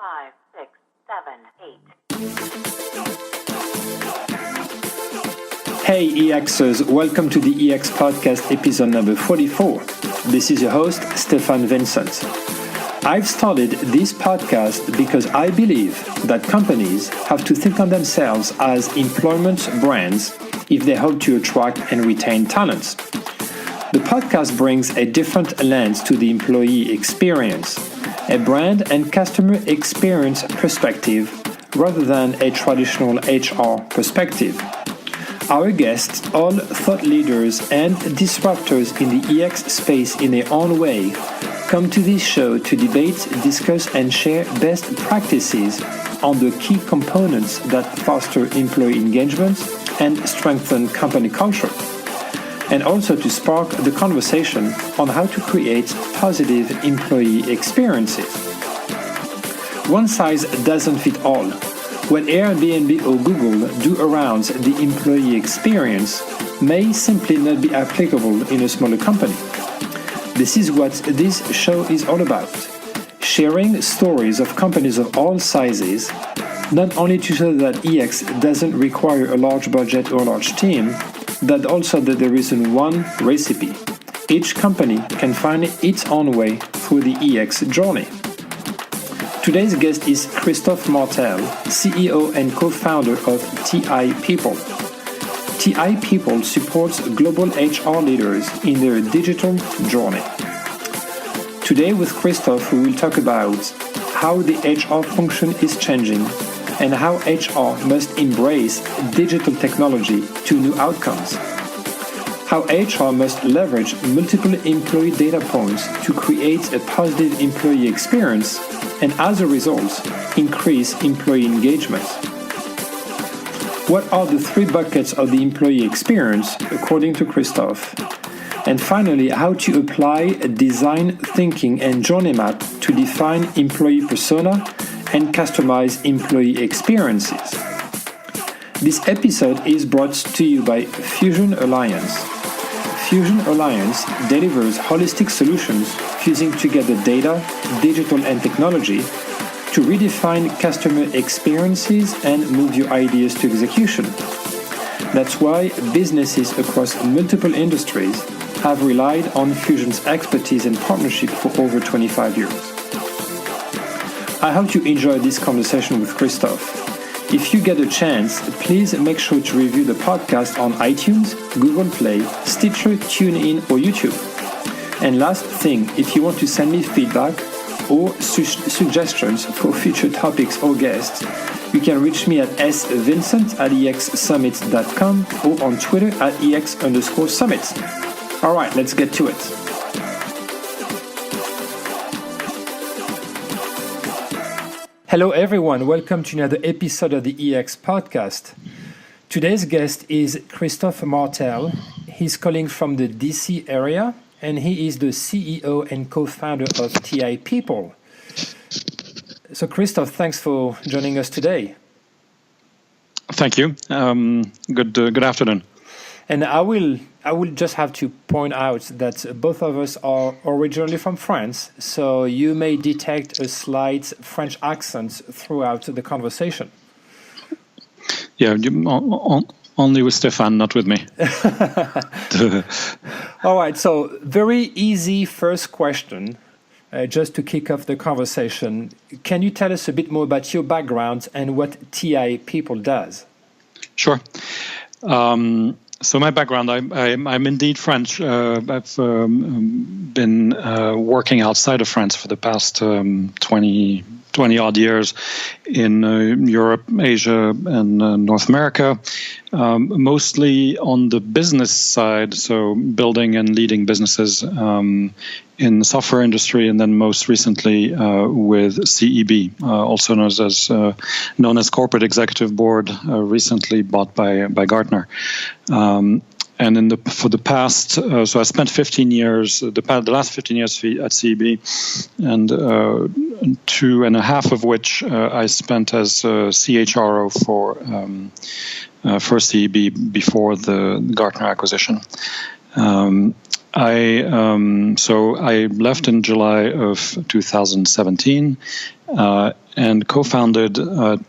5, 6, 7, 8. Hey EXers, welcome to the EX Podcast episode number 44. This is your host, Stefan Vincent. I've started this podcast because I believe that companies have to think on themselves as employment brands if they hope to attract and retain talents. The podcast brings a different lens to the employee experience, a brand and customer experience perspective rather than a traditional HR perspective. Our guests, all thought leaders and disruptors in the EX space in their own way, come to this show to debate, discuss, and share best practices on the key components that foster employee engagement and strengthen company culture, and also to spark the conversation on how to create positive employee experiences. One size doesn't fit all. What Airbnb or Google do around the employee experience may simply not be applicable in a smaller company. This is what this show is all about. Sharing stories of companies of all sizes, not only to show that EX doesn't require a large budget or a large team, but also that there isn't one recipe. Each company can find its own way through the EX journey. Today's guest is Christophe Martel, CEO and co-founder of TI People. TI People supports global HR leaders in their digital journey. Today with Christophe, we will talk about how the HR function is changing and how HR must embrace digital technology to new outcomes. How HR must leverage multiple employee data points to create a positive employee experience and as a result, increase employee engagement. What are the three buckets of the employee experience, according to Christophe? And finally, how to apply a design thinking and journey map to define employee persona and customize employee experiences. This episode is brought to you by Fusion Alliance. Fusion Alliance delivers holistic solutions fusing together data, digital, and technology to redefine customer experiences and move your ideas to execution. That's why businesses across multiple industries have relied on Fusion's expertise and partnership for over 25 years. I hope you enjoy this conversation with Christophe. If you get a chance, please make sure to review the podcast on iTunes, Google Play, Stitcher, TuneIn, or YouTube. And last thing, if you want to send me feedback or suggestions for future topics or guests, you can reach me at svincent@exsummit.com or on Twitter at @ex_summit. All right, let's get to it. Hello everyone, welcome to another episode of the EX Podcast. Today's guest is Christophe Martel. He's calling from the DC area and he is the CEO and co-founder of TI People. So Christophe, thanks for joining us today. Thank you. Good afternoon. And I will just have to point out that both of us are originally from France, so you may detect a slight French accent throughout the conversation. Yeah, only with Stefan, not with me. All right, so very easy first question, just to kick off the conversation. Can you tell us a bit more about your background and what TI People does? Sure. So my background, I'm indeed French. I've been working outside of France for the past 20 odd years in Europe, Asia, and North America, mostly on the business side, so building and leading businesses in the software industry, and then most recently with CEB, also known as Corporate Executive Board, recently bought by Gartner. And for the past, so I spent 15 years, the last 15 years at CEB, and 2.5 of which I spent as CHRO for CEB before the Gartner acquisition. I left in July of 2017 and co-founded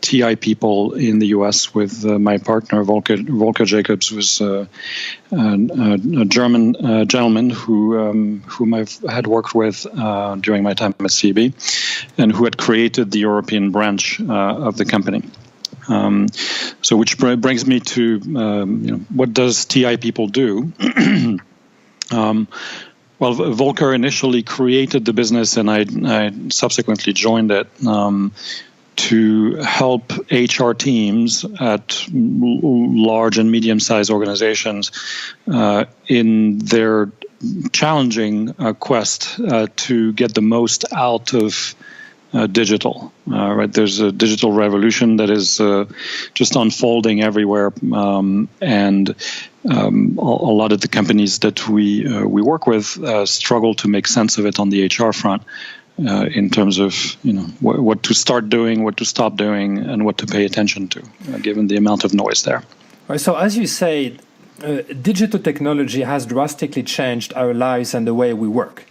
TI People in the US with my partner Volker Jacobs, who's a German gentleman whom I've had worked with during my time at CB, and who had created the European branch of the company. So which brings me to what does TI People do? Well, Volker initially created the business, and I subsequently joined it to help HR teams at large and medium-sized organizations in their challenging quest to get the most out of digital. Right, there's a digital revolution that is just unfolding everywhere, and a lot of the companies that we work with struggle to make sense of it on the HR front in terms of what to start doing, what to stop doing, and what to pay attention to, given the amount of noise there. Right, so as you say, digital technology has drastically changed our lives and the way we work.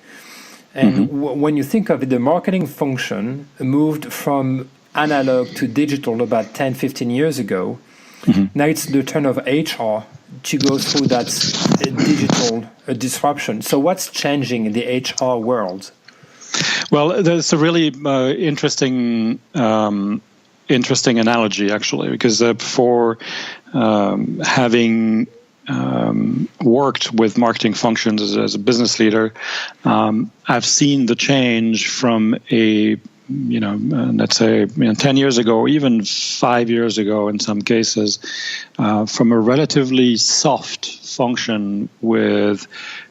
And when you think of it, the marketing function moved from analog to digital about 10, 15 years ago. Now it's the turn of HR to go through that digital disruption. So what's changing in the HR world? Well, there's a really interesting analogy, actually, because for having worked with marketing functions as a business leader, I've seen the change from let's say 10 years ago, or even 5 years ago in some cases, from a relatively soft function with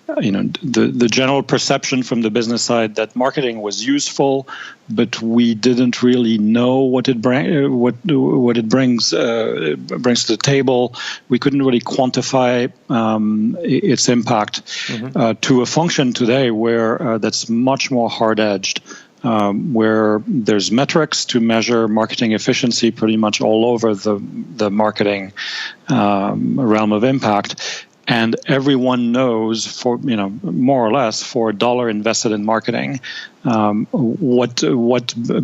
the general perception from the business side that marketing was useful, but we didn't really know what it brings to the table. We couldn't really quantify its impact to a function today where that's much more hard-edged. Where there's metrics to measure marketing efficiency pretty much all over the marketing realm of impact. And everyone knows, for more or less, for a dollar invested in marketing, what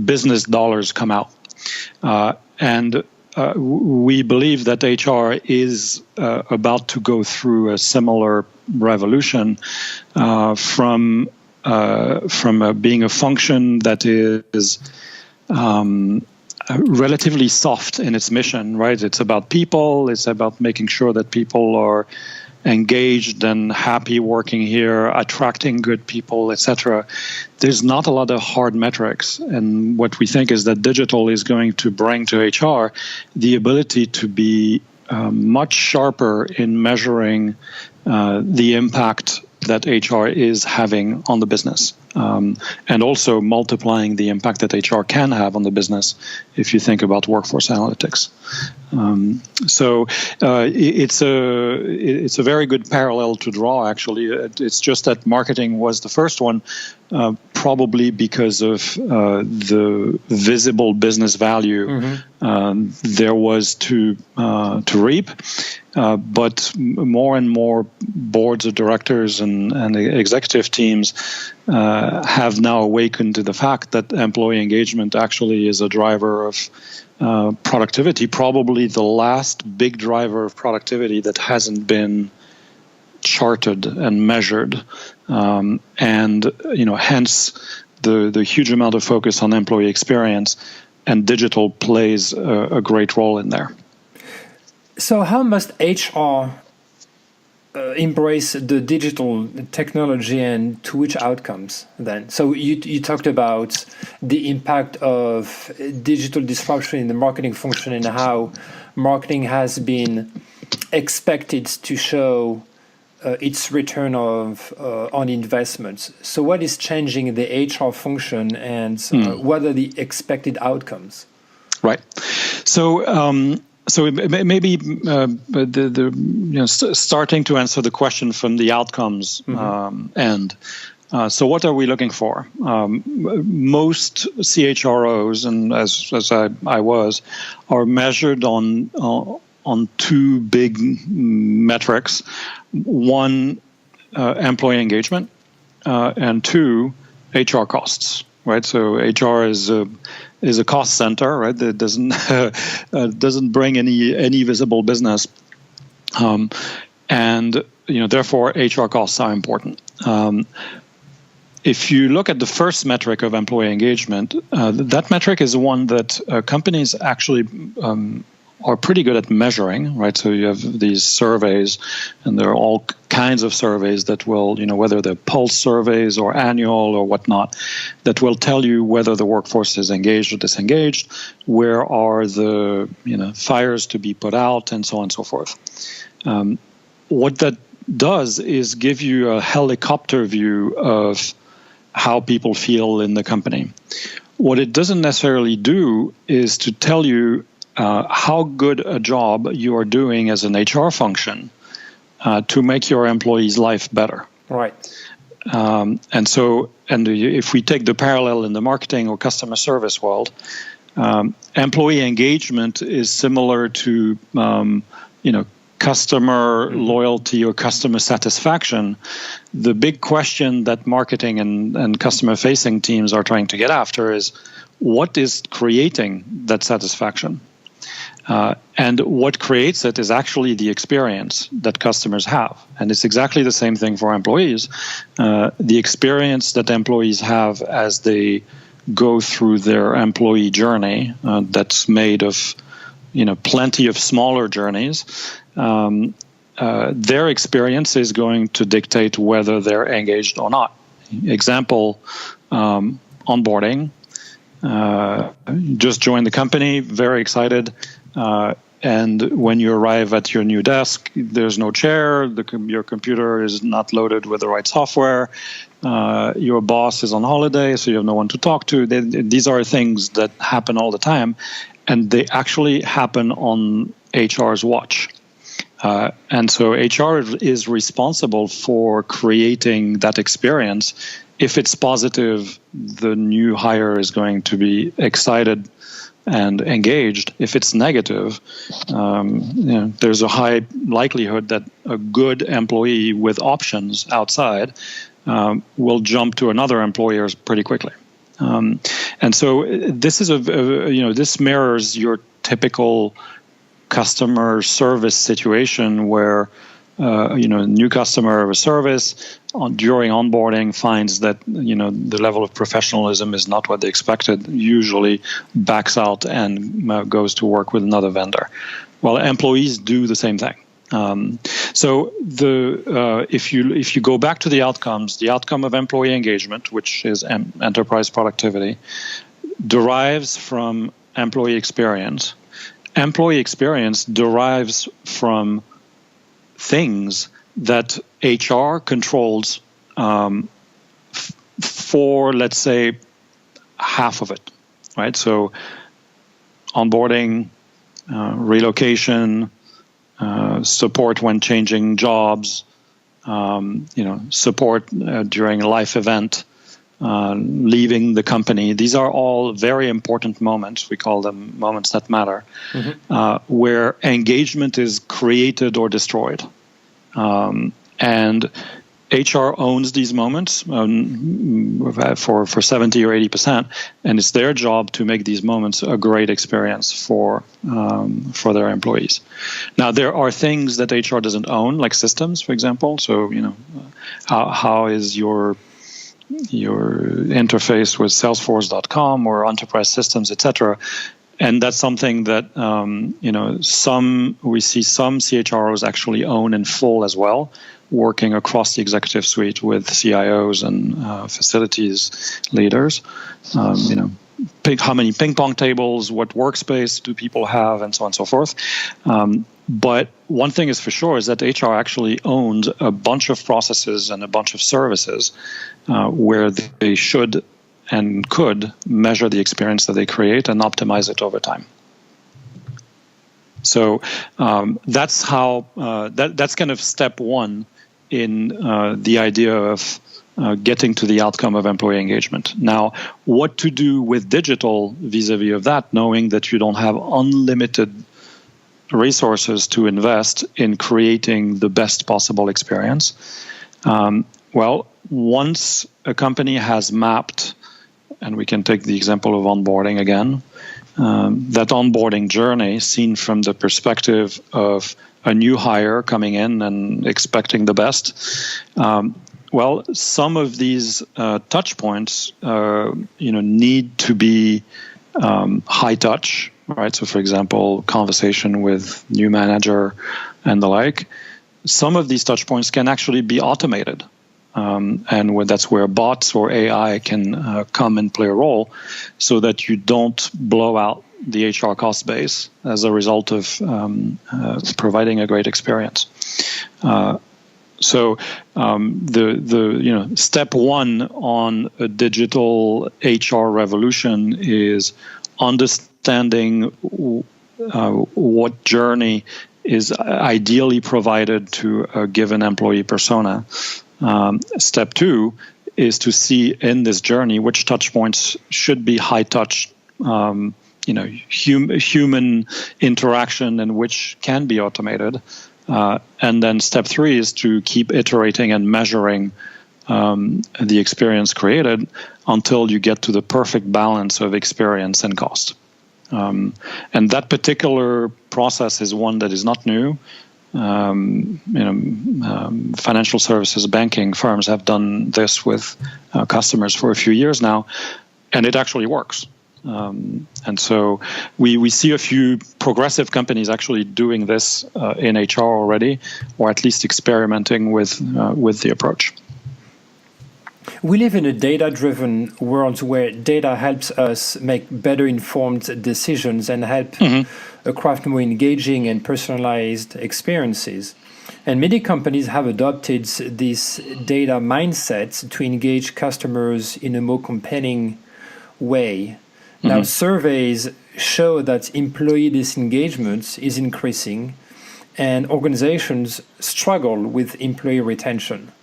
business dollars come out. And we believe that HR is about to go through a similar revolution from being a function that is relatively soft in its mission, right? It's about people. It's about making sure that people are engaged and happy working here, attracting good people, etc. There's not a lot of hard metrics. And what we think is that digital is going to bring to HR the ability to be much sharper in measuring the impact that HR is having on the business, and also multiplying the impact that HR can have on the business if you think about workforce analytics. So it's a very good parallel to draw, actually. It's just that marketing was the first one, probably because of the visible business value there was to reap. But more and more boards of directors and executive teams have now awakened to the fact that employee engagement actually is a driver of productivity, probably the last big driver of productivity that hasn't been charted and measured, and hence the huge amount of focus on employee experience, and digital plays a great role in there. So how must HR embrace the digital technology, and to which outcomes then? So you talked about the impact of digital disruption in the marketing function and how marketing has been expected to show its return on investments. So what is changing in the HR function, and what are the expected outcomes? Right. So maybe starting to answer the question from the outcomes end. So what are we looking for? Most CHROs, and as I was, are measured on two big metrics. One employee engagement, and 2, HR costs. Right, so HR is a cost center, right? That doesn't bring any visible business, and therefore HR costs are important. If you look at the first metric of employee engagement, that metric is one that companies actually are pretty good at measuring, right? So you have these surveys, and there are all kinds of surveys that will, whether they're pulse surveys or annual or whatnot, that will tell you whether the workforce is engaged or disengaged, where are the, fires to be put out, and so on and so forth. What that does is give you a helicopter view of how people feel in the company. What it doesn't necessarily do is to tell you how good a job you are doing as an HR function to make your employees' life better. Right. And if we take the parallel in the marketing or customer service world, employee engagement is similar to customer loyalty or customer satisfaction. The big question that marketing and customer-facing teams are trying to get after is, what is creating that satisfaction? And what creates it is actually the experience that customers have. And it's exactly the same thing for employees. The experience that employees have as they go through their employee journey, that's made of plenty of smaller journeys, their experience is going to dictate whether they're engaged or not. Example, onboarding. Just joined the company, very excited. And when you arrive at your new desk, there's no chair, your computer is not loaded with the right software, your boss is on holiday, so you have no one to talk to. These are things that happen all the time, and they actually happen on HR's watch. And so HR is responsible for creating that experience. If it's positive, the new hire is going to be excited and engaged. If it's negative, there's a high likelihood that a good employee with options outside will jump to another employer pretty quickly. And so this is this mirrors your typical customer service situation where a new customer of a service during onboarding finds that the level of professionalism is not what they expected, usually backs out and goes to work with another vendor. Well, employees do the same thing. So if you go back to the outcomes, the outcome of employee engagement, which is enterprise productivity, derives from employee experience. Employee experience derives from things that HR controls for, let's say, half of it, right? So onboarding, relocation, support when changing jobs, support during a life event, leaving the company. These are all very important moments. We call them moments that matter, where engagement is created or destroyed. And HR owns these moments for 70 or 80%, and it's their job to make these moments a great experience for their employees. Now, there are things that HR doesn't own, like systems, for example. So, how is your interface with Salesforce.com or enterprise systems, etc. And that's something that we see some CHROs actually own in full as well, working across the executive suite with CIOs and facilities leaders. How many ping pong tables, what workspace do people have, and so on and so forth. But one thing is for sure is that HR actually owns a bunch of processes and a bunch of services where they should and could measure the experience that they create and optimize it over time. So that's how that's kind of step one in the idea of getting to the outcome of employee engagement. Now, what to do with digital vis-a-vis of that, knowing that you don't have unlimited resources to invest in creating the best possible experience. Well, once a company has mapped, and we can take the example of onboarding again, that onboarding journey seen from the perspective of a new hire coming in and expecting the best. Well, some of these touch points, need to be high touch, right? So, for example, conversation with new manager and the like. Some of these touch points can actually be automated. And that's where bots or AI can come and play a role, so that you don't blow out the HR cost base as a result of providing a great experience. So the step one on a digital HR revolution is understanding what journey is ideally provided to a given employee persona. Step two is to see in this journey which touch points should be high touch, human interaction, and which can be automated. And then step three is to keep iterating and measuring the experience created until you get to the perfect balance of experience and cost. And that particular process is one that is not new. Financial services, banking firms have done this with customers for a few years now, and it actually works. And so we see a few progressive companies actually doing this in HR already, or at least experimenting with the approach. We live in a data-driven world where data helps us make better informed decisions and help craft more engaging and personalized experiences. And many companies have adopted this data mindset to engage customers in a more compelling way. Now, surveys show that employee disengagement is increasing and organizations struggle with employee retention.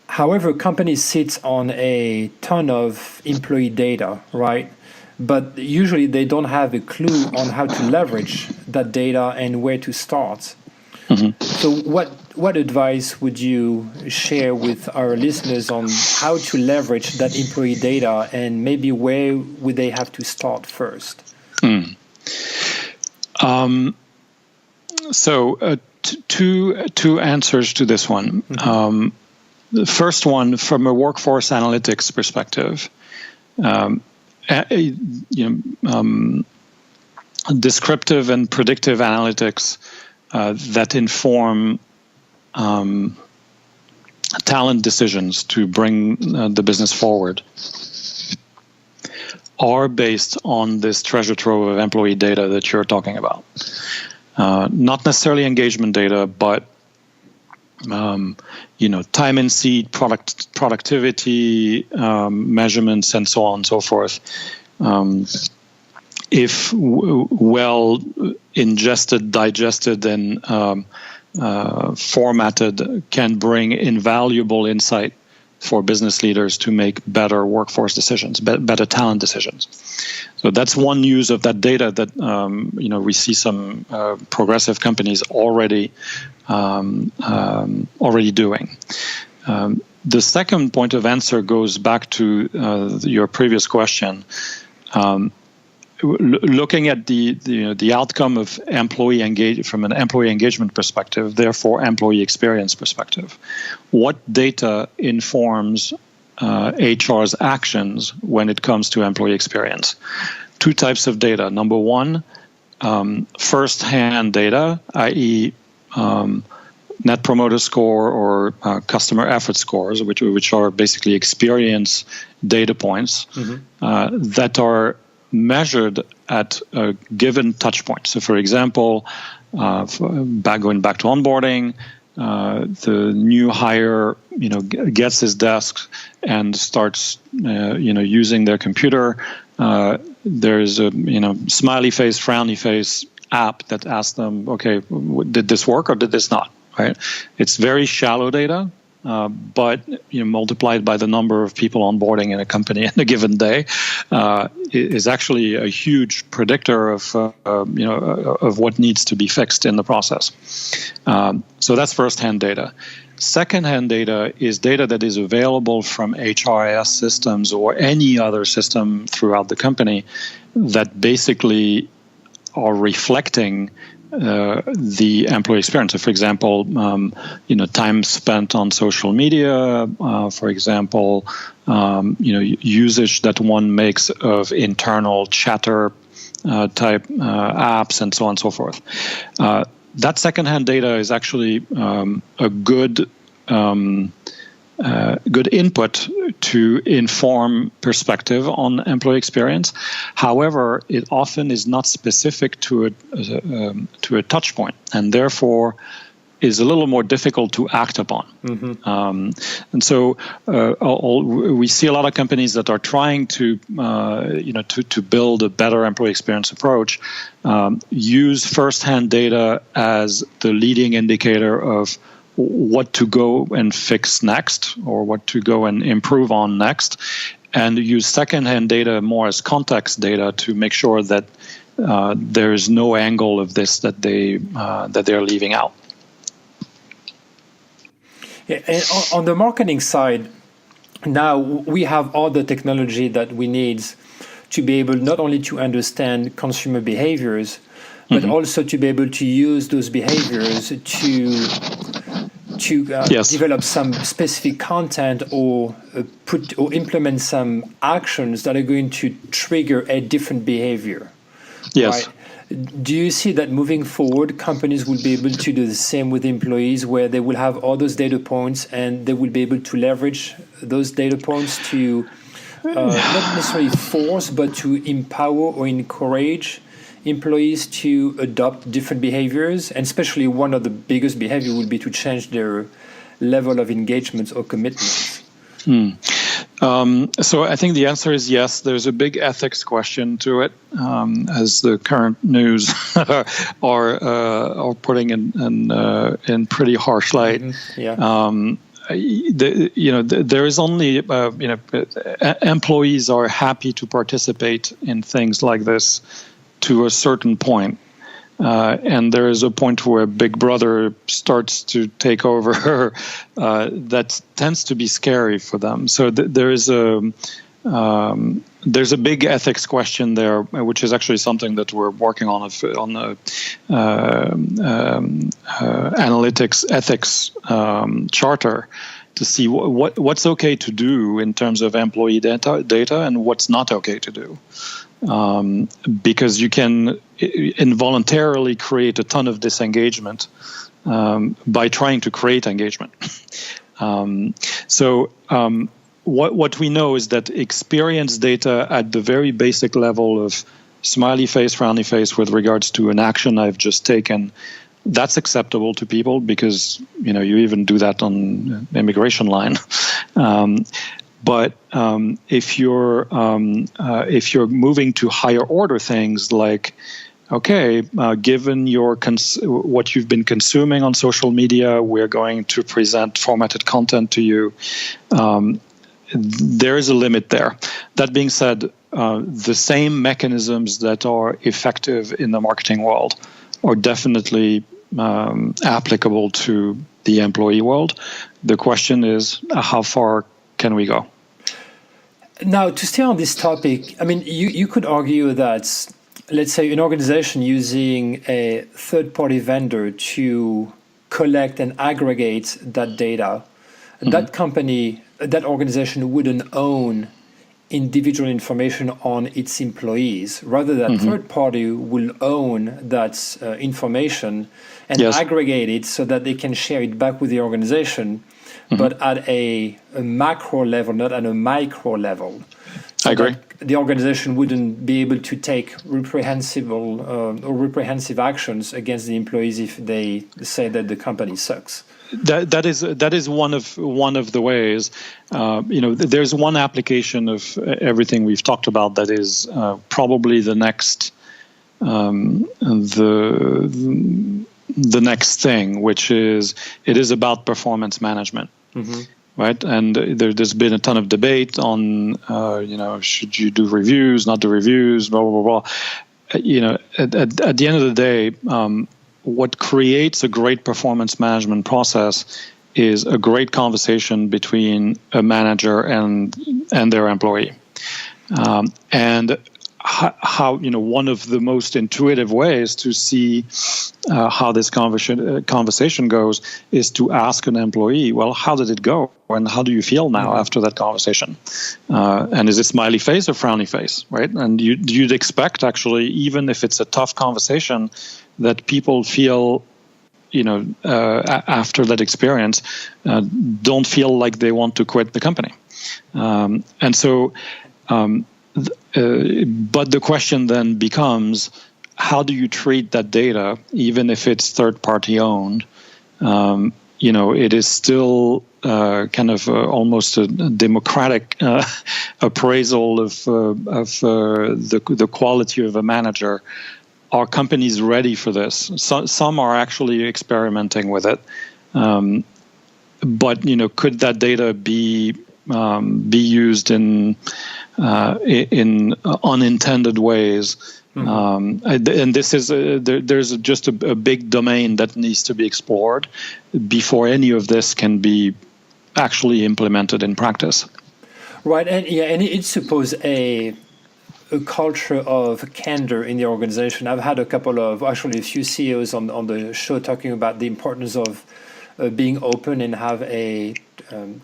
However, companies sit on a ton of employee data, right? But usually they don't have a clue on how to leverage that data and where to start. So what advice would you share with our listeners on how to leverage that employee data, and maybe where would they have to start first? So two answers to this one. The first one, from a workforce analytics perspective, descriptive and predictive analytics that inform talent decisions to bring the business forward are based on this treasure trove of employee data that you're talking about. Not necessarily engagement data, but time and seed, productivity measurements, and so on and so forth. If well ingested, digested, and formatted, can bring invaluable insight for business leaders to make better workforce decisions, better talent decisions. So that's one use of that data that we see some progressive companies already doing. The second point of answer goes back to your previous question. Looking at the outcome of employee engagement from an employee engagement perspective, therefore employee experience perspective, what data informs HR's actions when it comes to employee experience? Two types of data. Number one, first-hand data, i.e., Net Promoter Score or customer effort scores, which are basically experience data points that are measured at a given touch point. So, for example, going back to onboarding, the new hire, gets his desk and starts, using their computer. There's a, smiley face, frowny face app that asks them, okay, did this work or did this not? Right? It's very shallow data. But multiplied by the number of people onboarding in a company in a given day, is actually a huge predictor of what needs to be fixed in the process. So that's first-hand data. Secondhand data is data that is available from HRIS systems or any other system throughout the company that basically are reflecting the employee experience. So, for example, time spent on social media, for example, usage that one makes of internal chatter type apps, and so on and so forth. That secondhand data is actually a good input to inform perspective on employee experience. However, it often is not specific to a touch point, and therefore is a little more difficult to act upon. And so we see a lot of companies that are trying to build a better employee experience approach, use first-hand data as the leading indicator of what to go and fix next, or what to go and improve on next, and use second-hand data more as context data to make sure that there is no angle of this that they're leaving out. Yeah, and on the marketing side, now we have all the technology that we need to be able not only to understand consumer behaviors, but also to be able to use those behaviors to develop some specific content or implement some actions that are going to trigger a different behavior. Yes. Right? Do you see that moving forward, companies will be able to do the same with employees, where they will have all those data points and they will be able to leverage those data points to not necessarily force, but to empower or encourage employees to adopt different behaviors? And especially one of the biggest behavior would be to change their level of engagement or commitment. So I think the answer is yes. There's a big ethics question to it, as the current news are putting in pretty harsh light. There is only employees are happy to participate in things like this to a certain point. And there is a point where Big Brother starts to take over that tends to be scary for them. So there's a big ethics question there, which is actually something that we're working on the analytics ethics charter to see what's okay to do in terms of employee data and what's not okay to do. Because you can involuntarily create a ton of disengagement by trying to create engagement. What we know is that experience data at the very basic level of smiley face, frowny face with regards to an action I've just taken, that's acceptable to people because you even do that on immigration line. But if you're moving to higher order things like, okay, given what you've been consuming on social media, we're going to present formatted content to you. There is a limit there. That being said, the same mechanisms that are effective in the marketing world are definitely applicable to the employee world. The question is, how far can we go? Now, to stay on this topic, I mean, you could argue that, let's say, an organization using a third-party vendor to collect and aggregate that data, that company, that organization wouldn't own individual information on its employees. Rather, that third party will own that information and aggregate it so that they can share it back with the organization, but at a macro level, not at a micro level. So I agree. The organization wouldn't be able to take reprehensive actions against the employees if they say that the company sucks. That is one of the ways. There's one application of everything we've talked about that is probably the next the next thing, which is it is about performance management. Right, and there's been a ton of debate on, should you do reviews, not do reviews, blah blah blah. At the end of the day, what creates a great performance management process is a great conversation between a manager and their employee. And how one of the most intuitive ways to see how this conversation goes is to ask an employee, well, how did it go, and how do you feel now after that conversation? And is it smiley face or frowny face, right? And you'd expect, actually, even if it's a tough conversation, that people feel, after that experience, don't feel like they want to quit the company. And so. But the question then becomes, how do you treat that data, even if it's third-party owned? It is still kind of almost a democratic appraisal of the quality of a manager. Are companies ready for this? Some are actually experimenting with it, but could that data be used in unintended ways? And this is there's just a big domain that needs to be explored before any of this can be actually implemented in practice. Right, and it's supposed a culture of candor in the organization. I've had a few CEOs on the show talking about the importance of being open and have a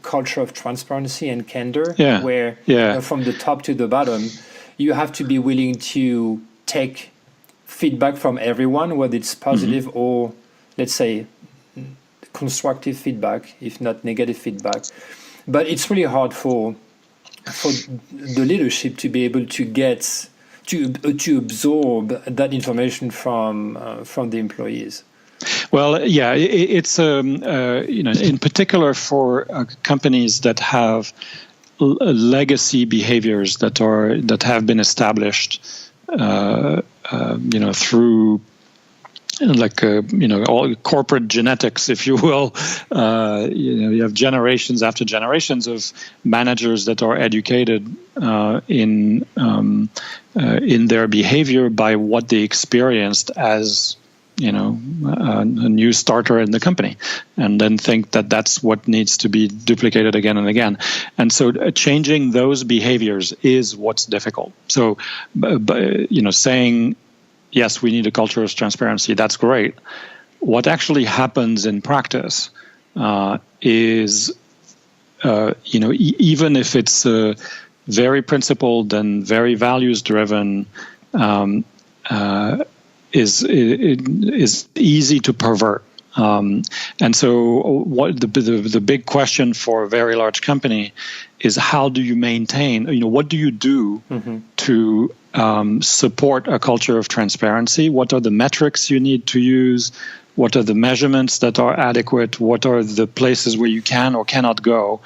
culture of transparency and candor, where from the top to the bottom, you have to be willing to take feedback from everyone, whether it's positive or, let's say, constructive feedback, if not negative feedback. But it's really hard for the leadership to be able to get to absorb that information from the employees. Well, yeah, it's in particular for companies that have legacy behaviors that have been established, through all corporate genetics, if you will. You have generations after generations of managers that are educated in their behavior by what they experienced as a new starter in the company, and then think that that's what needs to be duplicated again and again. And so changing those behaviors is what's difficult. So, saying, yes, we need a culture of transparency, that's great. What actually happens in practice is, even if it's very principled and very values-driven, is easy to pervert. And so what the big question for a very large company is, how do you maintain, what do you do to support a culture of transparency? What are the metrics you need to use? What are the measurements that are adequate? What are the places where you can or cannot go?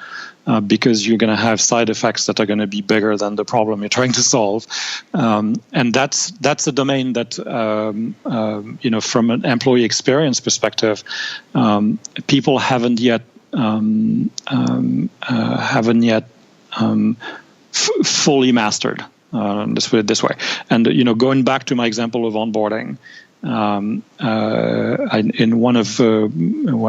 Because you're going to have side effects that are going to be bigger than the problem you're trying to solve. And that's a domain that, from an employee experience perspective, people haven't yet fully mastered. Let's put it this way. And, going back to my example of onboarding, in one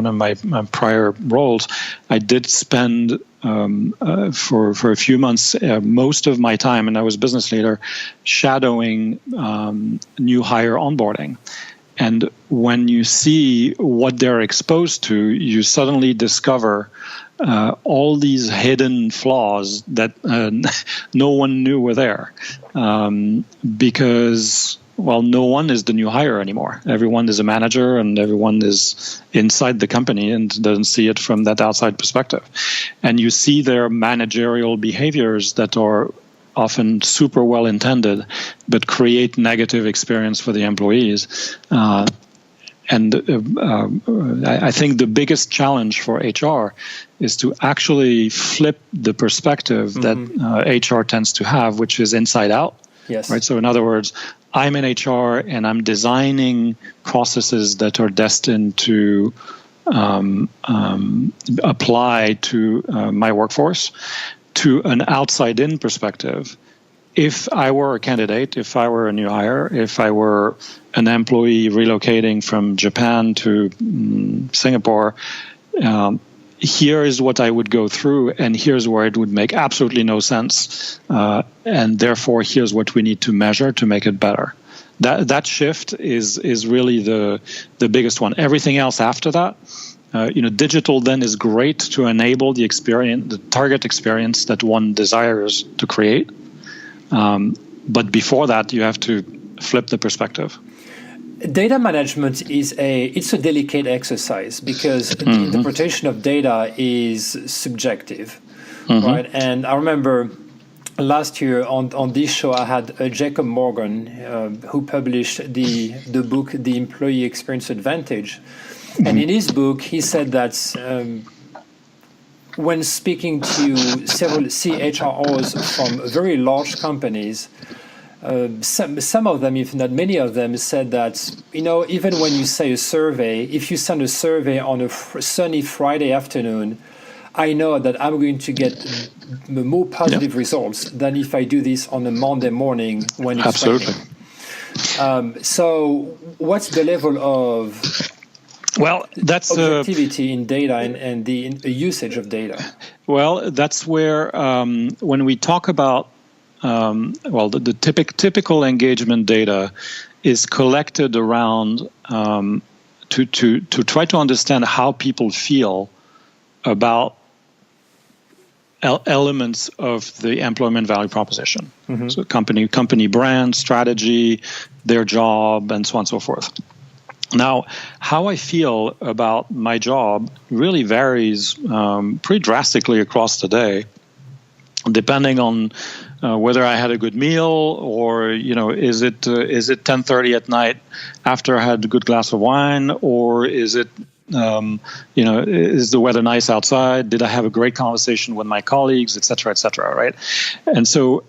of my prior roles, I did spend for a few months most of my time, and I was business leader, shadowing new hire onboarding. And when you see what they're exposed to, you suddenly discover all these hidden flaws that no one knew were there, because, well, no one is the new hire anymore. Everyone is a manager, and everyone is inside the company and doesn't see it from that outside perspective. And you see their managerial behaviors that are often super well intended, but create negative experience for the employees. And I think the biggest challenge for HR is to actually flip the perspective that HR tends to have, which is inside out. Yes. Right. So in other words, I'm in HR and I'm designing processes that are destined to apply to my workforce. To an outside-in perspective, if I were a candidate, if I were a new hire, if I were an employee relocating from Japan to Singapore, here is what I would go through, and here's where it would make absolutely no sense, and therefore here's what we need to measure to make it better. That shift is really the biggest one. Everything else after that, digital then is great to enable the experience, the target experience that one desires to create. But before that, you have to flip the perspective. Data management it's a delicate exercise because the interpretation of data is subjective, right? And I remember last year on this show, I had Jacob Morgan, who published the book The Employee Experience Advantage. And in his book, he said that when speaking to several CHROs from very large companies, some of them, if not many of them, said that, even when you say a survey, if you send a survey on a sunny Friday afternoon, I know that I'm going to get more positive results than if I do this on a Monday morning when it's raining. So what's the level of objectivity in data and the usage of data? Well, that's where when we talk about the typical engagement data is collected around to try to understand how people feel about elements of the employment value proposition. So company brand, strategy, their job, and so on and so forth. Now, how I feel about my job really varies pretty drastically across the day, depending on whether I had a good meal or, is it 10:30 at night after I had a good glass of wine, or is it, is the weather nice outside? Did I have a great conversation with my colleagues, et cetera, right? And so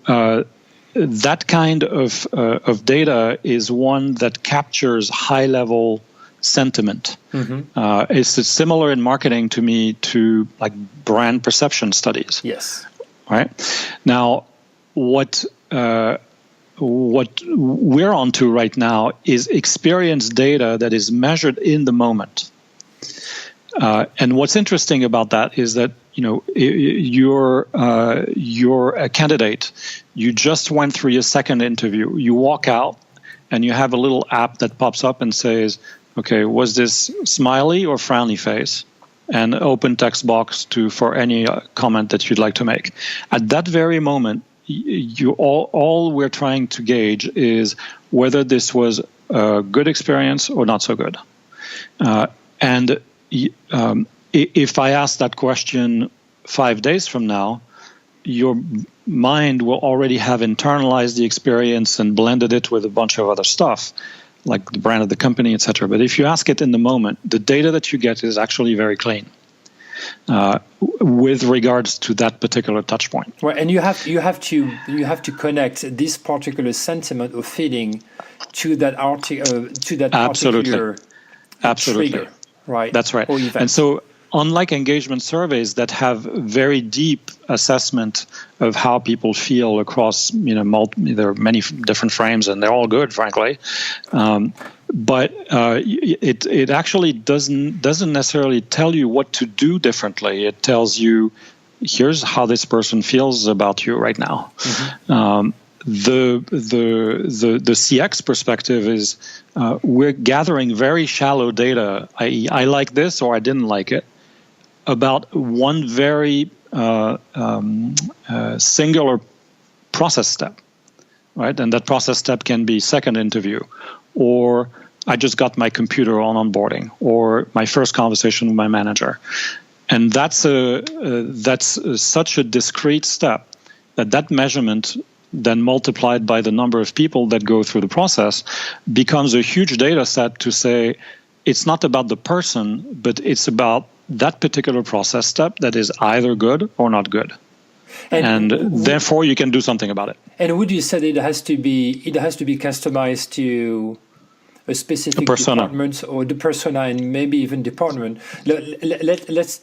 that kind of data is one that captures high-level sentiment. It's similar in marketing to me to like brand perception studies. Yes. Right. Now, what we're onto right now is experience data that is measured in the moment. And what's interesting about that is that you're a candidate. You just went through your second interview. You walk out, and you have a little app that pops up and says, "Okay, was this smiley or frowny face?" And open text box for any comment that you'd like to make. At that very moment, all we're trying to gauge is whether this was a good experience or not so good. And if I ask that question 5 days from now, your mind will already have internalized the experience and blended it with a bunch of other stuff, like the brand of the company, etc. But if you ask it in the moment, the data that you get is actually very clean with regards to that particular touch point. Right, and you have to connect this particular sentiment or feeling to that particular trigger. Right. That's right. And so, unlike engagement surveys that have very deep assessment of how people feel across, there are many different frames, and they're all good, frankly. But it actually doesn't necessarily tell you what to do differently. It tells you, here's how this person feels about you right now. The CX perspective is we're gathering very shallow data, i.e., I like this or I didn't like it, about one very singular process step, right? And that process step can be second interview, or I just got my computer on onboarding, or my first conversation with my manager. And that's such a discrete step that measurement then multiplied by the number of people that go through the process becomes a huge data set to say it's not about the person, but it's about that particular process step that is either good or not good. And therefore you can do something about it. And would you say that it has to be customized to a specific department or the persona, and maybe even department? Let's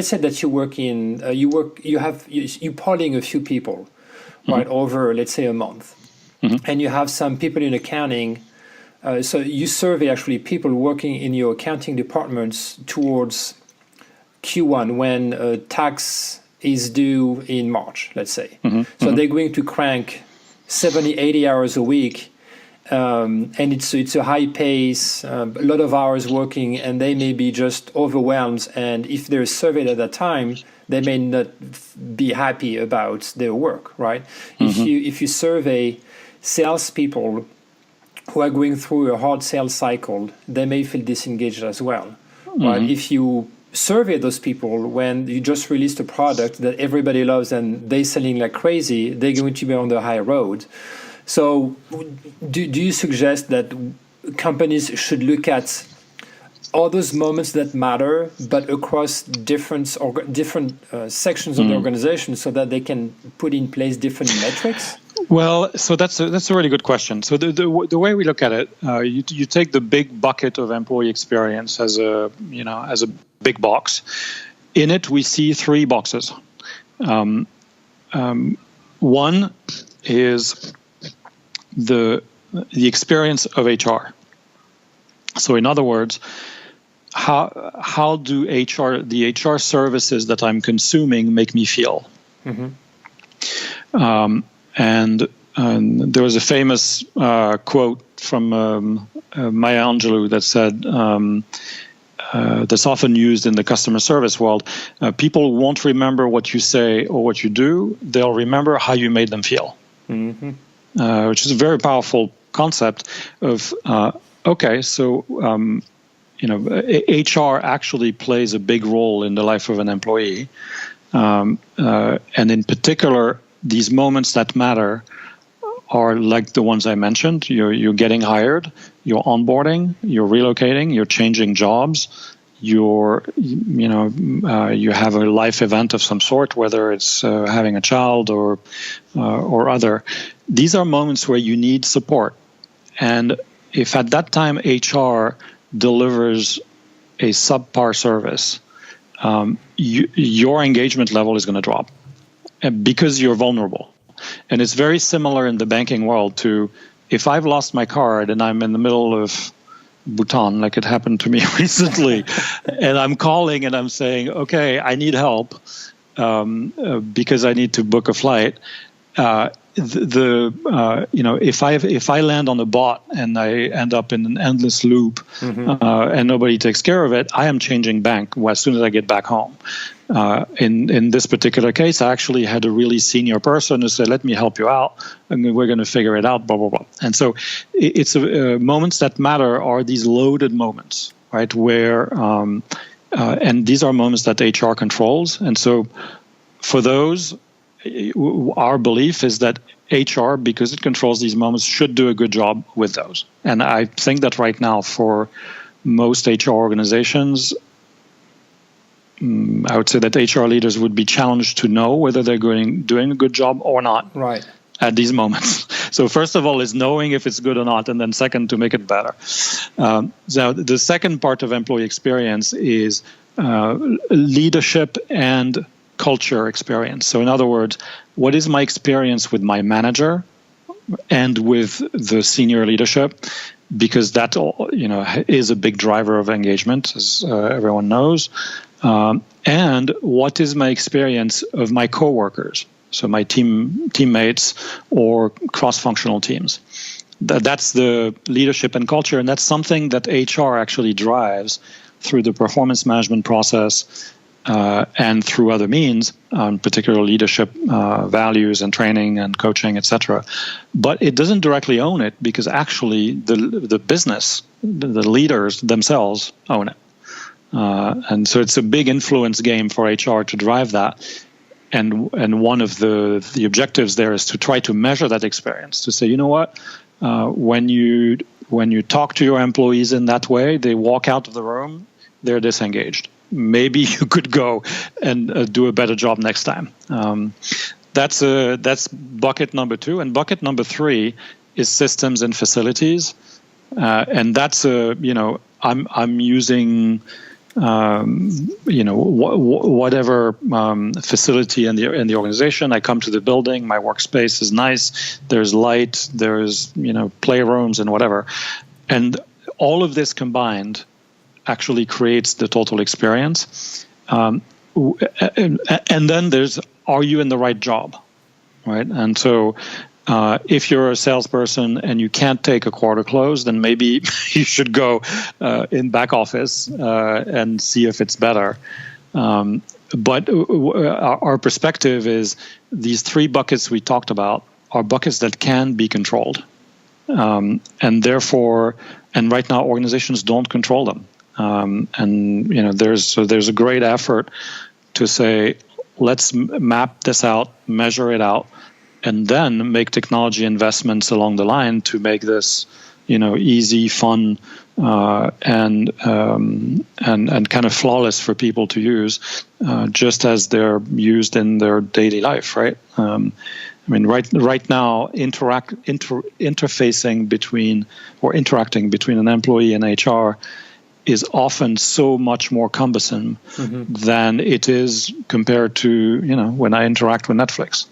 say that you work in you're polling a few people, right, over let's say a month, and you have some people in accounting. So you survey actually people working in your accounting departments towards Q1 when tax is due in March, let's say. So they're going to crank 70, 80 hours a week. And it's a high pace, a lot of hours working, and they may be just overwhelmed. And if they're surveyed at that time, they may not be happy about their work, right? If you survey salespeople who are going through a hard sales cycle, they may feel disengaged as well, right? If you survey those people when you just released a product that everybody loves and they're selling like crazy, they're going to be on the high road. So do you suggest that companies should look at all those moments that matter, but across different sections of the organization so that they can put in place different metrics? Well, so that's a really good question. So the way we look at it, you take the big bucket of employee experience as a big box. In it, we see three boxes. One is the experience of HR. So in other words, how do the HR services that I'm consuming make me feel? And there was a famous quote from Maya Angelou that said, that's often used in the customer service world, people won't remember what you say or what you do, they'll remember how you made them feel. Which is a very powerful concept of, HR actually plays a big role in the life of an employee. And in particular, these moments that matter are like the ones I mentioned. You're getting hired, you're onboarding, you're relocating, you're changing jobs, you have a life event of some sort, whether it's having a child or other. These are moments where you need support. And if at that time HR delivers a subpar service, your engagement level is going to drop because you're vulnerable. And it's very similar in the banking world to if I've lost my card and I'm in the middle of Bhutan, like it happened to me recently, and I'm calling and I'm saying, okay, I need help because I need to book a flight. If I land on a bot and I end up in an endless loop and nobody takes care of it, I am changing bank as soon as I get back home. In this particular case, I actually had a really senior person who said, let me help you out, and we're going to figure it out, blah, blah, blah. And so it's moments that matter are these loaded moments, right, where and these are moments that HR controls. And so for those, our belief is that HR, because it controls these moments, should do a good job with those. And I think that right now for most HR organizations, I would say that HR leaders would be challenged to know whether they're doing a good job or not at these moments. So first of all is knowing if it's good or not, and then second, to make it better. So the second part of employee experience is leadership and culture experience. So in other words, what is my experience with my manager and with the senior leadership? Because that is a big driver of engagement, as everyone knows. And what is my experience of my coworkers? So my teammates or cross-functional teams. That's the leadership and culture, and that's something that HR actually drives through the performance management process and through other means, particular leadership values and training and coaching, etc. But it doesn't directly own it because actually the business, the leaders themselves own it. And so it's a big influence game for HR to drive that. And one of the objectives there is to try to measure that experience, to say, you know what, when you talk to your employees in that way, they walk out of the room, they're disengaged. Maybe you could go and do a better job next time. That's bucket number 2. And bucket number 3 is systems and facilities. And that's I'm using whatever facility in the organization. I come to the building, my workspace is nice, there's light, there's playrooms and whatever. And all of this combined actually creates the total experience. And then there's, are you in the right job, right? And so if you're a salesperson and you can't take a quarter close, then maybe you should go in back office and see if it's better. But our perspective is these three buckets we talked about are buckets that can be controlled. And therefore, and right now organizations don't control them. And there's a great effort to say, let's map this out, measure it out, and then make technology investments along the line to make this, easy, fun, and kind of flawless for people to use, just as they're used in their daily life, right? Right now, interacting between an employee and HR is often so much more cumbersome than it is compared to when I interact with Netflix.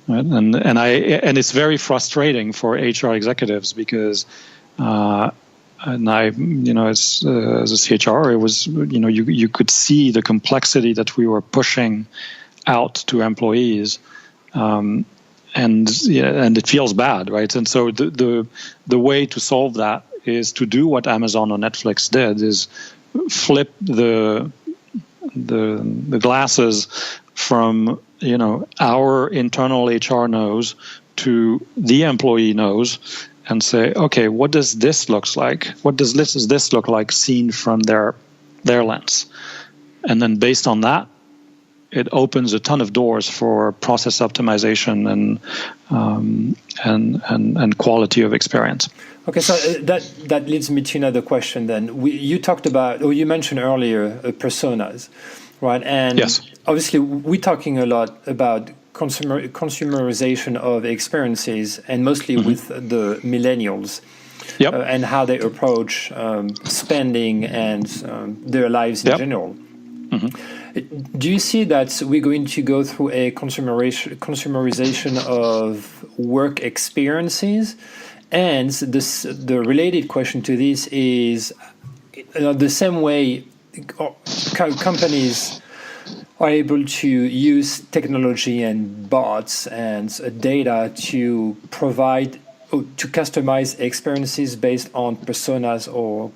Right? And it's very frustrating for HR executives because as a CHR, it was you could see the complexity that we were pushing out to employees, and it feels bad, right? And so the way to solve that is to do what Amazon or Netflix did, is flip the glasses from our internal HR knows to the employee knows, and say, okay, what does this look like? What does this look like seen from their lens? And then based on that, it opens a ton of doors for process optimization and quality of experience. Okay, so that leads me to another question. Then you talked about, or you mentioned earlier, personas, right? And yes, obviously we're talking a lot about consumerization of experiences, and mostly with the millennials. Yep. And how they approach spending and their lives in general. Do you see that we're going to go through a consumerization of work experiences? And the related question to this is, the same way companies are able to use technology and bots and data to provide, to customize experiences based on personas or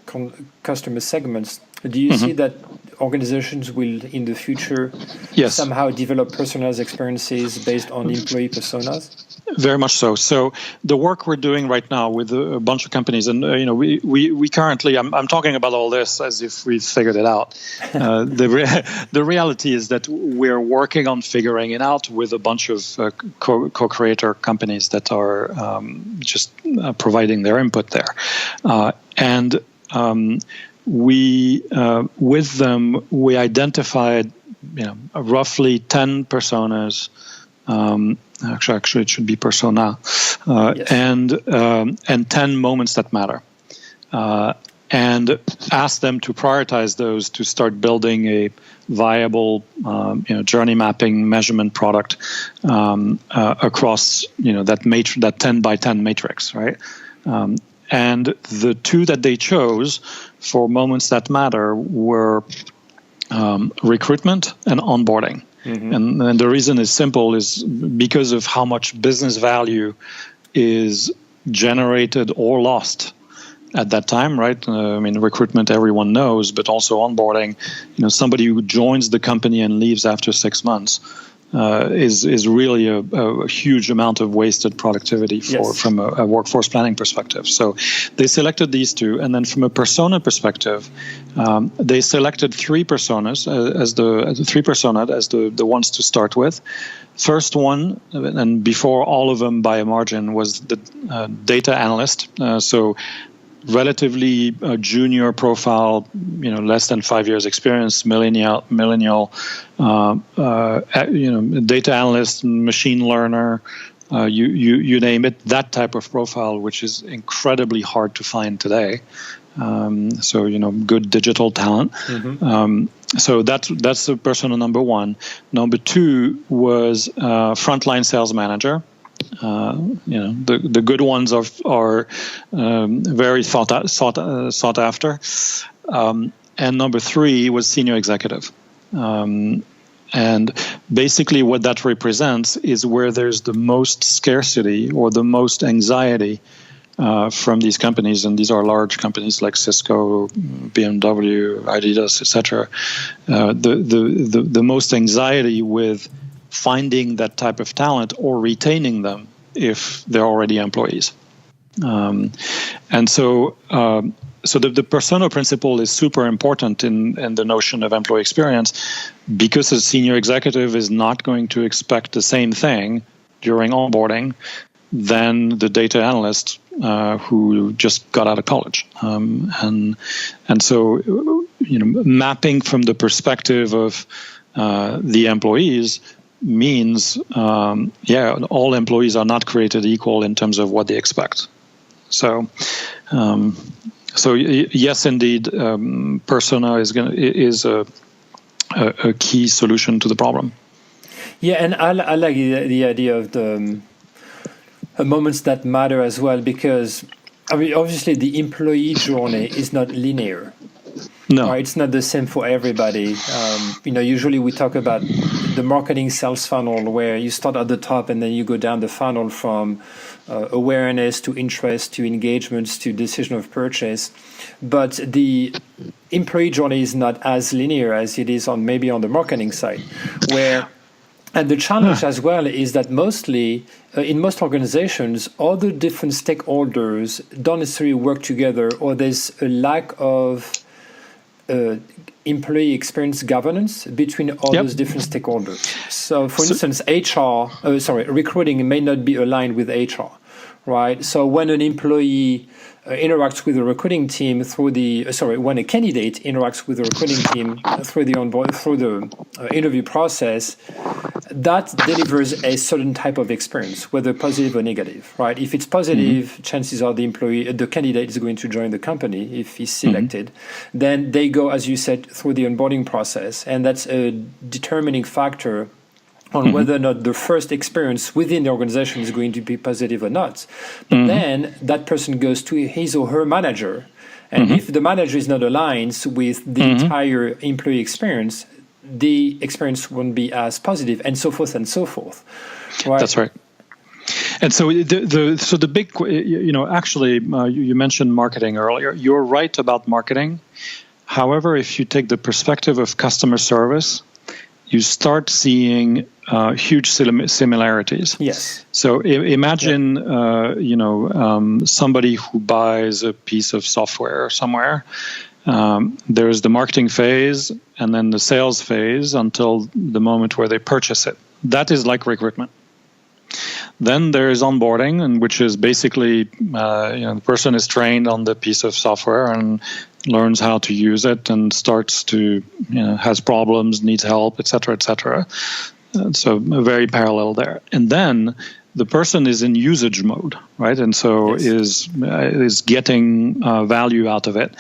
customer segments. Do you see that organizations will, in the future, somehow develop personalized experiences based on employee personas? Very much so. So the work we're doing right now with a bunch of companies, and we currently, I'm talking about all this as if we've figured it out. The reality is that we're working on figuring it out with a bunch of co-creator companies that are just providing their input there, and we with them we identified roughly 10 personas. Actually, it should be persona, and 10 moments that matter, and ask them to prioritize those to start building a viable, journey mapping measurement product across, that 10 by 10 matrix, right? And the two that they chose for moments that matter were recruitment and onboarding. And the reason is simple, is because of how much business value is generated or lost at that time, right? Recruitment everyone knows, but also onboarding, somebody who joins the company and leaves after 6 months is really a huge amount of wasted productivity from a workforce planning perspective. So they selected these two, and then from a persona perspective, they selected three personas as the ones to start with. First one, and before all of them by a margin, was the data analyst. So relatively junior profile, less than 5 years experience, millennial, data analyst, machine learner, you name it, that type of profile, which is incredibly hard to find today. So good digital talent. So that's the persona number one. Number two was frontline sales manager. The good ones are very sought after. And number three was senior executive. And basically what that represents is where there's the most scarcity or the most anxiety from these companies, and these are large companies like Cisco, BMW, Adidas, etc. The most anxiety with finding that type of talent or retaining them if they're already employees. And so the persona principle is super important in the notion of employee experience, because a senior executive is not going to expect the same thing during onboarding than the data analyst who just got out of college. And so, mapping from the perspective of the employees means, all employees are not created equal in terms of what they expect. So yes, indeed, persona is a key solution to the problem. Yeah, and I like the idea of the moments that matter as well, because obviously the employee journey is not linear. No, it's not the same for everybody. Usually we talk about the marketing sales funnel, where you start at the top and then you go down the funnel from awareness to interest to engagements to decision of purchase. But the employee journey is not as linear as it is on the marketing side, and the challenge as well is that mostly in most organizations, all the different stakeholders don't necessarily work together, or there's a lack of employee experience governance between all those different stakeholders. So, for instance, recruiting may not be aligned with HR, right? So when an employee interacts with the recruiting team when a candidate interacts with the recruiting team through the interview process, that delivers a certain type of experience, whether positive or negative, right? If it's positive, chances are the candidate is going to join the company if he's selected. Then they go, as you said, through the onboarding process, and that's a determining factor on whether or not the first experience within the organization is going to be positive or not. But then that person goes to his or her manager, and if the manager is not aligned with the entire employee experience, the experience won't be as positive, and so forth and so forth. Right? That's right. And so the big, actually, you mentioned marketing earlier. You're right about marketing. However, if you take the perspective of customer service, you start seeing huge similarities. Yes. So imagine, somebody who buys a piece of software somewhere. There's the marketing phase and then the sales phase until the moment where they purchase it. That is like recruitment. Then there is onboarding, and which is basically the person is trained on the piece of software and learns how to use it and starts to has problems, needs help, etc., etc. So very parallel there. And then the person is in usage mode, right? And so is getting value out of it.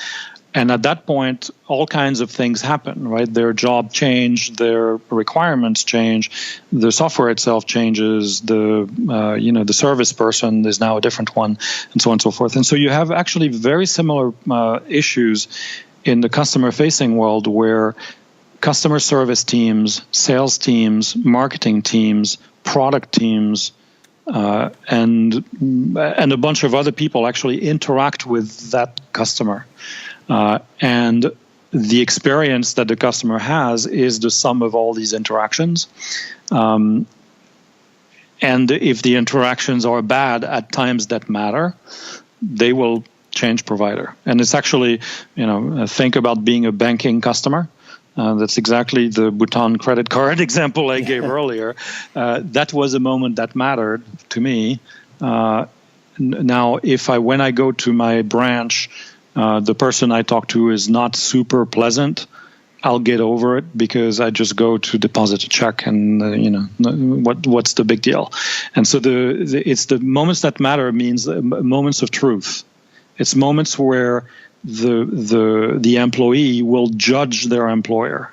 And at that point, all kinds of things happen, right? Their job change, their requirements change, the software itself changes, the service person is now a different one, and so on and so forth. And so you have actually very similar issues in the customer-facing world, where customer service teams, sales teams, marketing teams, product teams, and a bunch of other people actually interact with that customer. And the experience that the customer has is the sum of all these interactions. And if the interactions are bad at times that matter, they will change provider. And it's actually, think about being a banking customer. That's exactly the Bhutan credit card example I gave earlier. That was a moment that mattered to me. Now, when I go to my branch, the person I talk to is not super pleasant, I'll get over it because I just go to deposit a check and, what's the big deal? And so it's the moments that matter means moments of truth. It's moments where the employee will judge their employer,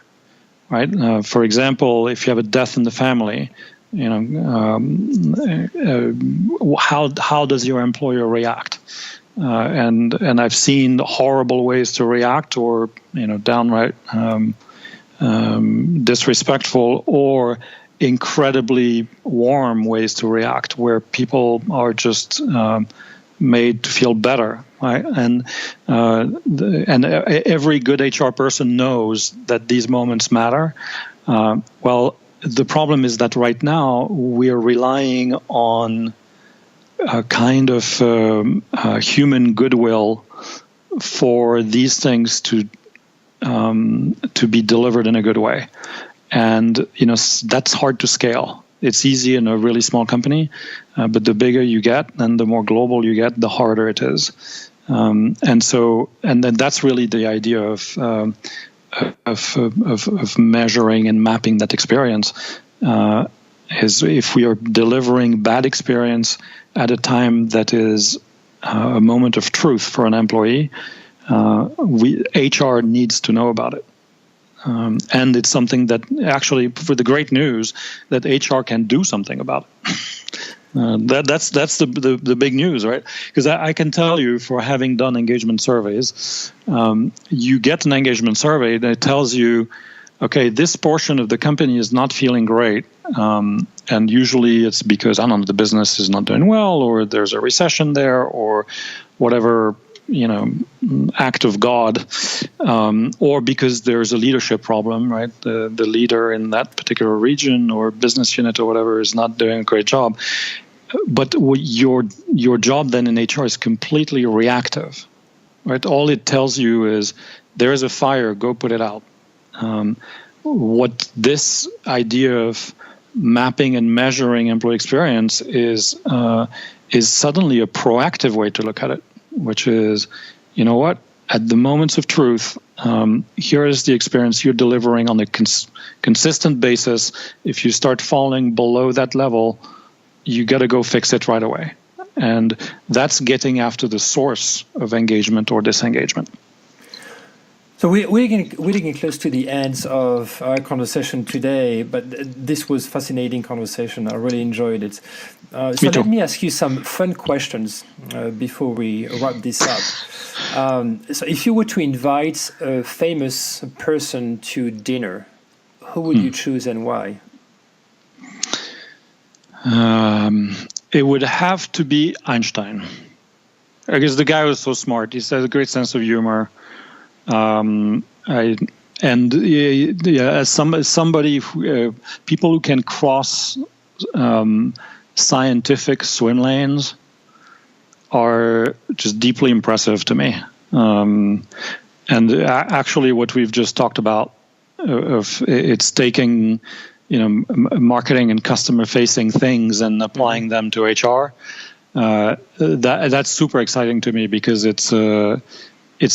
right? For example, if you have a death in the family, how does your employer react? And I've seen horrible ways to react, or downright disrespectful or incredibly warm ways to react, where people are just made to feel better, right? And every good HR person knows that these moments matter. Well, the problem is that right now we are relying on a kind of human goodwill for these things to be delivered in a good way. And, that's hard to scale. It's easy in a really small company, but the bigger you get and the more global you get, the harder it is. And then that's really the idea of measuring and mapping that experience. Is if we are delivering bad experience at a time that is a moment of truth for an employee, HR needs to know about it. And it's something that actually, for the great news, that HR can do something about it. That's the big news, right? Because I can tell you, for having done engagement surveys, you get an engagement survey that tells you, okay, this portion of the company is not feeling great, and usually it's because, I don't know, the business is not doing well, or there's a recession there, or whatever, act of God, or because there's a leadership problem, right? The leader in that particular region or business unit or whatever is not doing a great job. But your job then in HR is completely reactive, right? All it tells you is there is a fire, go put it out. What this idea of mapping and measuring employee experience is suddenly a proactive way to look at it, which is, you know what, at the moments of truth, here is the experience you're delivering on a consistent basis. If you start falling below that level, you got to go fix it right away. And that's getting after the source of engagement or disengagement. So we're getting close to the end of our conversation today, but this was fascinating conversation. I really enjoyed it. So let me ask you some fun questions before we wrap this up. So if you were to invite a famous person to dinner, who would you choose and why? It would have to be Einstein. Because the guy was so smart. He has a great sense of humor. As somebody, people who can cross scientific swim lanes are just deeply impressive to me. And actually, what we've just talked about, it's taking marketing and customer-facing things and applying them to HR. That's super exciting to me, because it's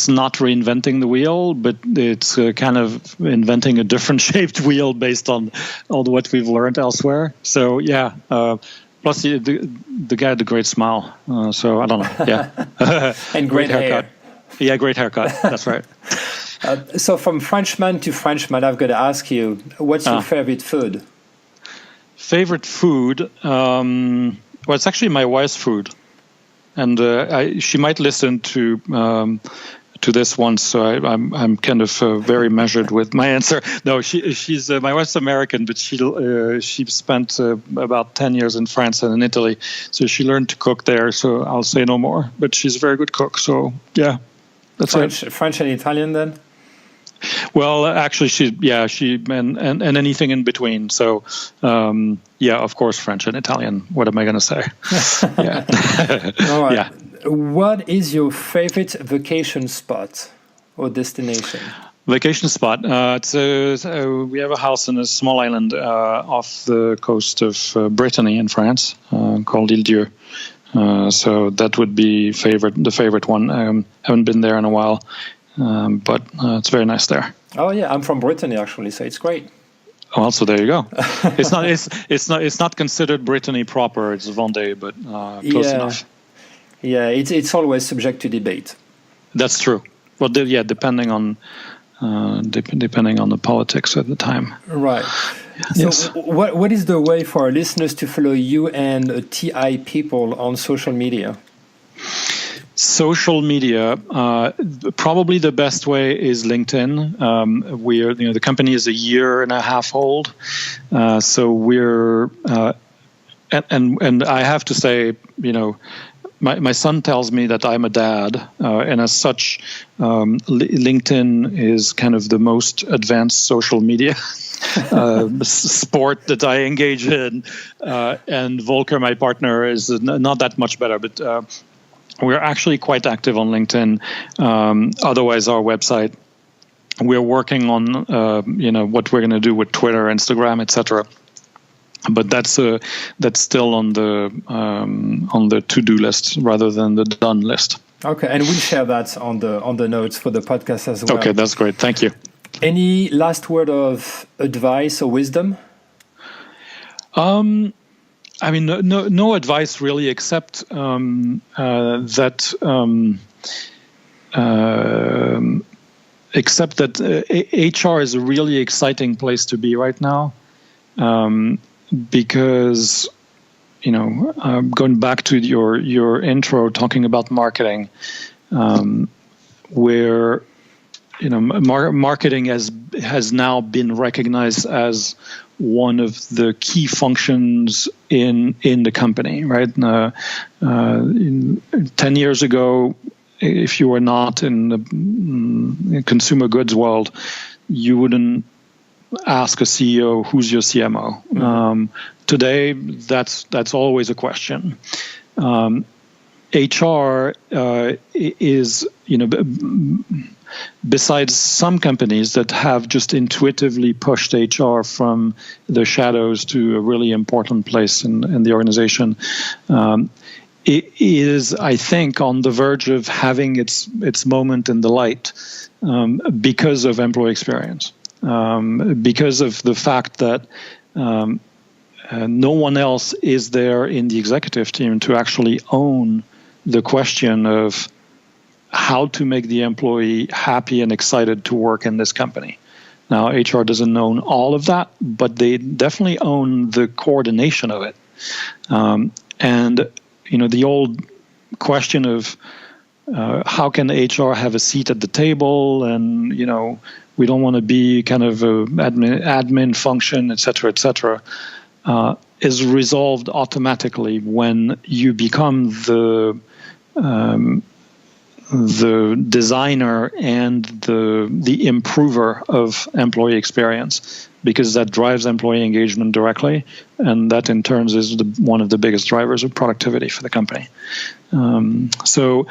not reinventing the wheel, but it's kind of inventing a different shaped wheel based on all what we've learned elsewhere. So yeah, plus the guy had a great smile. So I don't know. Yeah, and great haircut. Yeah, great haircut. That's right. So from Frenchman to Frenchman, I've got to ask you, what's your favorite food? Favorite food? Well, it's actually my wife's food. And she might listen to this once, so I'm kind of very measured with my answer. No, she's my wife's American, but she spent about 10 years in France and in Italy, so she learned to cook there. So I'll say no more. But she's a very good cook. So yeah, that's French and Italian then. Well, actually, she and anything in between. So, of course, French and Italian. What am I going to say? Yeah. All right. Yeah. What is your favorite vacation spot or destination? Vacation spot. We have a house in a small island off the coast of Brittany in France called Île-Dieu. So that would be the favorite one. I haven't been there in a while. But it's very nice there. Oh yeah, I'm from Brittany actually, so it's great. Well, so there you go. It's not considered Brittany proper. It's Vendée, but close enough. Yeah, it's always subject to debate. That's true. Well, depending on the politics at the time. Right. So what is the way for our listeners to follow you and TI people on social media? Social media, probably the best way is LinkedIn. The company is a year and a half old, so we're and I have to say, my son tells me that I'm a dad, and as such, LinkedIn is kind of the most advanced social media sport that I engage in, and Volker, my partner, is not that much better, but we're actually quite active on LinkedIn. Otherwise, our website, we're working on what we're going to do with Twitter, Instagram, etc. But that's still on the to-do list rather than the done list. Okay, and we'll share that on the notes for the podcast as well. Okay, that's great. Thank you. Any last word of advice or wisdom? No advice really, except that HR is a really exciting place to be right now, because going back to your intro talking about marketing, where marketing has now been recognized as one of the key functions in the company, right? 10 years ago, if you were not in the consumer goods world, you wouldn't ask a CEO, who's your CMO? Today, that's always a question. HR is, besides some companies that have just intuitively pushed HR from the shadows to a really important place in the organization, it is, I think, on the verge of having its moment in the light, because of employee experience, because of the fact that no one else is there in the executive team to actually own the question of how to make the employee happy and excited to work in this company. Now, HR doesn't own all of that, but they definitely own the coordination of it. And the old question of how can HR have a seat at the table, and we don't want to be kind of a admin function, et cetera, is resolved automatically when you become the designer and the improver of employee experience, because that drives employee engagement directly, and that in turn is one of the biggest drivers of productivity for the company. That's all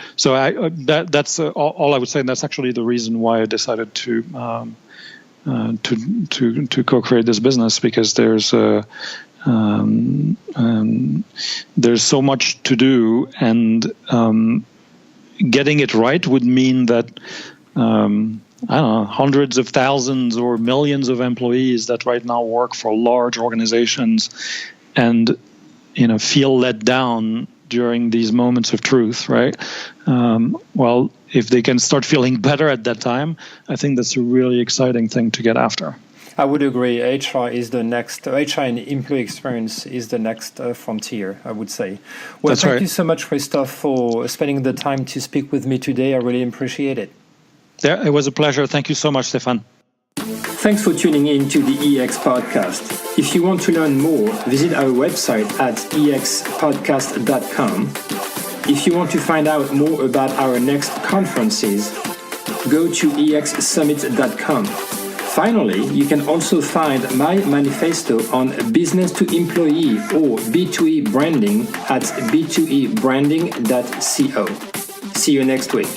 I would say, and that's actually the reason why I decided to co-create this business, because there's so much to do, and getting it right would mean that hundreds of thousands or millions of employees that right now work for large organizations and feel let down during these moments of truth, right? Well, if they can start feeling better at that time, I think that's a really exciting thing to get after. I would agree. HR and employee experience is the next frontier, I would say. Well, That's thank right. you so much, Christophe, for spending the time to speak with me today. I really appreciate it. Yeah, it was a pleasure. Thank you so much, Stefan. Thanks for tuning in to the EX Podcast. If you want to learn more, visit our website at expodcast.com. If you want to find out more about our next conferences, go to exsummit.com. Finally, you can also find my manifesto on business to employee or B2E branding at b2ebranding.co. See you next week.